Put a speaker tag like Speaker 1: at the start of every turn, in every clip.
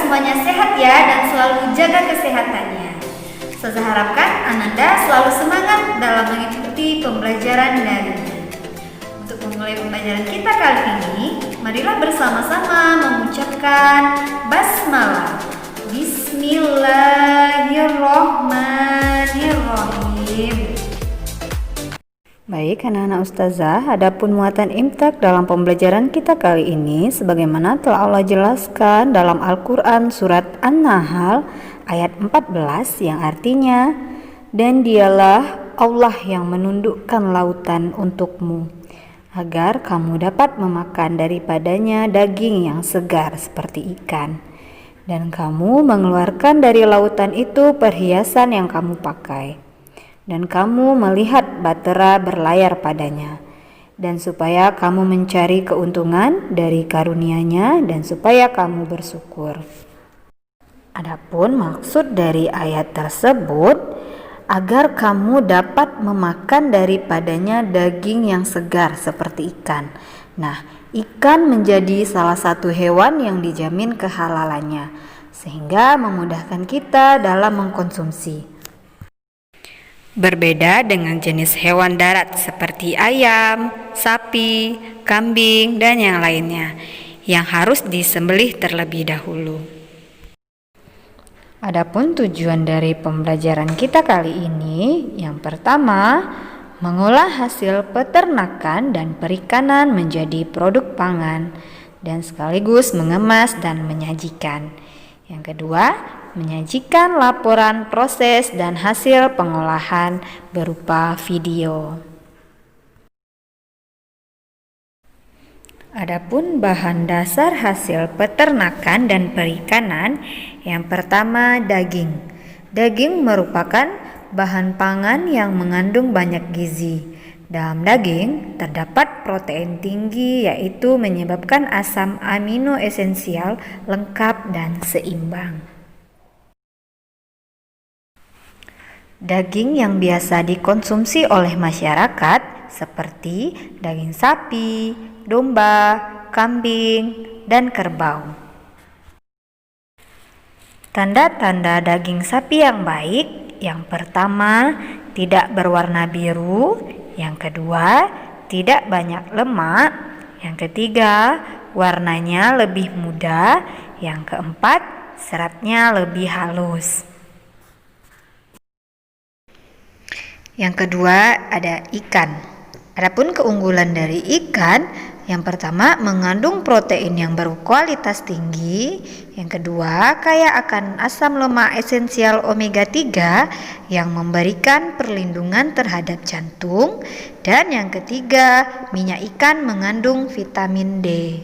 Speaker 1: semuanya sehat ya dan selalu jaga kesehatannya. Saya harapkan Ananda selalu semangat dalam mengikuti pembelajaran darinya. Untuk memulai pembelajaran kita kali ini, marilah bersama-sama mengucapkan basmalah. Bismillahirrohmanirrohim.
Speaker 2: Baik anak-anak ustazah, adapun muatan imtak dalam pembelajaran kita kali ini sebagaimana telah Allah jelaskan dalam Al-Quran surat An-Nahl ayat 14 yang artinya, dan dialah Allah yang menundukkan lautan untukmu agar kamu dapat memakan daripadanya daging yang segar seperti ikan, dan kamu mengeluarkan dari lautan itu perhiasan yang kamu pakai, dan kamu melihat bahtera berlayar padanya, dan supaya kamu mencari keuntungan dari karunia-Nya dan supaya kamu bersyukur. Adapun maksud dari ayat tersebut, agar kamu dapat memakan daripadanya daging yang segar seperti ikan. Nah, ikan menjadi salah satu hewan yang dijamin kehalalannya, sehingga memudahkan kita dalam mengkonsumsi. Berbeda dengan jenis hewan darat seperti ayam, sapi, kambing, dan yang lainnya yang harus disembelih terlebih dahulu. Adapun tujuan dari pembelajaran kita kali ini, yang pertama, mengolah hasil peternakan dan perikanan menjadi produk pangan dan sekaligus mengemas dan menyajikan. Yang kedua, menyajikan laporan proses dan hasil pengolahan berupa video. Adapun bahan dasar hasil peternakan dan perikanan, yang pertama daging. Daging merupakan bahan pangan yang mengandung banyak gizi. Dalam daging terdapat protein tinggi, yaitu menyebabkan asam amino esensial lengkap dan seimbang. Daging yang biasa dikonsumsi oleh masyarakat seperti daging sapi, domba, kambing, dan kerbau. Tanda-tanda daging sapi yang baik, yang pertama, tidak berwarna biru, yang kedua, tidak banyak lemak, yang ketiga, warnanya lebih muda, yang keempat, seratnya lebih halus. Yang kedua ada ikan. Adapun keunggulan dari ikan, yang pertama mengandung protein yang berkualitas tinggi, yang kedua kaya akan asam lemak esensial omega 3 yang memberikan perlindungan terhadap jantung, dan yang ketiga minyak ikan mengandung vitamin D.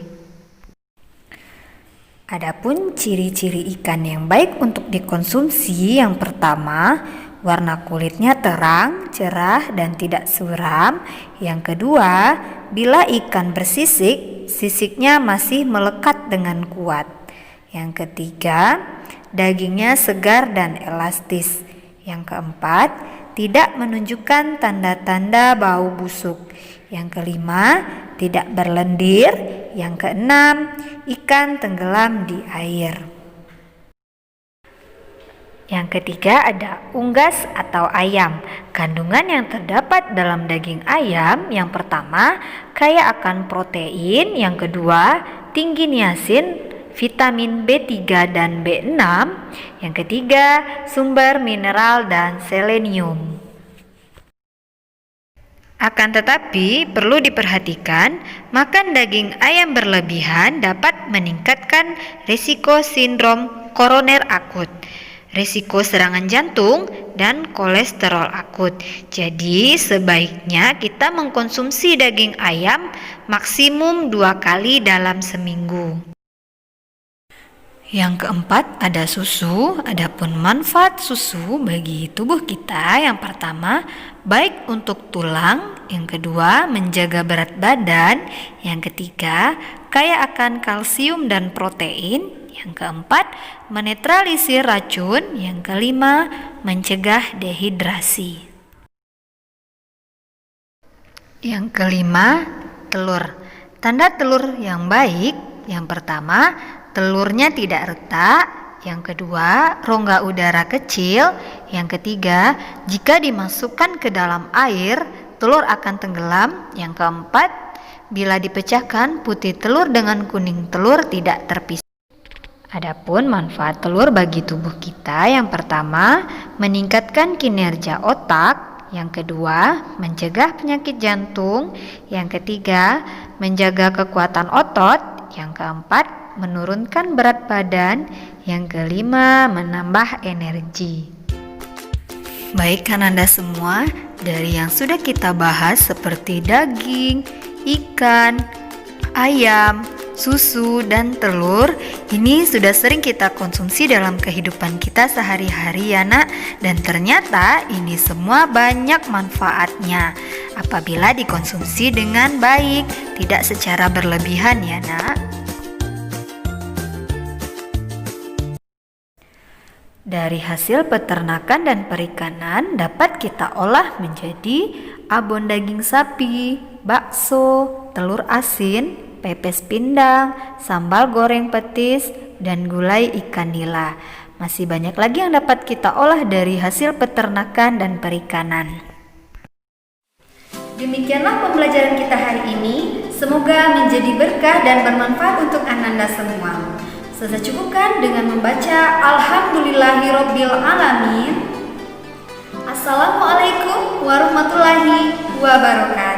Speaker 2: Adapun ciri-ciri ikan yang baik untuk dikonsumsi, yang pertama, warna kulitnya terang, cerah, dan tidak suram. Yang kedua, bila ikan bersisik, sisiknya masih melekat dengan kuat. Yang ketiga, dagingnya segar dan elastis. Yang keempat, tidak menunjukkan tanda-tanda bau busuk. Yang kelima, tidak berlendir. Yang keenam, ikan tenggelam di air. Yang ketiga ada unggas atau ayam. Kandungan yang terdapat dalam daging ayam, yang pertama kaya akan protein, yang kedua tinggi niacin, vitamin B3 dan B6, yang ketiga sumber mineral dan selenium. Akan tetapi perlu diperhatikan, makan daging ayam berlebihan dapat meningkatkan risiko sindrom koroner akut, risiko serangan jantung, dan kolesterol akut. Jadi sebaiknya kita mengkonsumsi daging ayam maksimum 2 kali dalam seminggu. Yang keempat ada susu. Adapun manfaat susu bagi tubuh kita, yang pertama baik untuk tulang, yang kedua menjaga berat badan, yang ketiga kaya akan kalsium dan protein, yang keempat menetralisir racun, yang kelima mencegah dehidrasi. Yang kelima, telur. Tanda telur yang baik, yang pertama telurnya tidak retak. Yang kedua, rongga udara kecil. Yang ketiga, jika dimasukkan ke dalam air, telur akan tenggelam. Yang keempat, bila dipecahkan, putih telur dengan kuning telur tidak terpisah. Adapun manfaat telur bagi tubuh kita, yang pertama, meningkatkan kinerja otak. Yang kedua, mencegah penyakit jantung. Yang ketiga, menjaga kekuatan otot. Yang keempat, menurunkan berat badan. Yang kelima, menambah energi. Baik Ananda semua, dari yang sudah kita bahas seperti daging, ikan, ayam, susu, dan telur, ini sudah sering kita konsumsi dalam kehidupan kita sehari-hari ya nak. Dan ternyata ini semua banyak manfaatnya apabila dikonsumsi dengan baik, tidak secara berlebihan ya nak. Dari hasil peternakan dan perikanan dapat kita olah menjadi abon daging sapi, bakso, telur asin, pepes pindang, sambal goreng petis, dan gulai ikan nila. Masih banyak lagi yang dapat kita olah dari hasil peternakan dan perikanan.
Speaker 1: Demikianlah pembelajaran kita hari ini. Semoga menjadi berkah dan bermanfaat untuk Ananda semua. Saya cukupkan dengan membaca Alhamdulillahirabbil alamin. Assalamualaikum warahmatullahi wabarakatuh.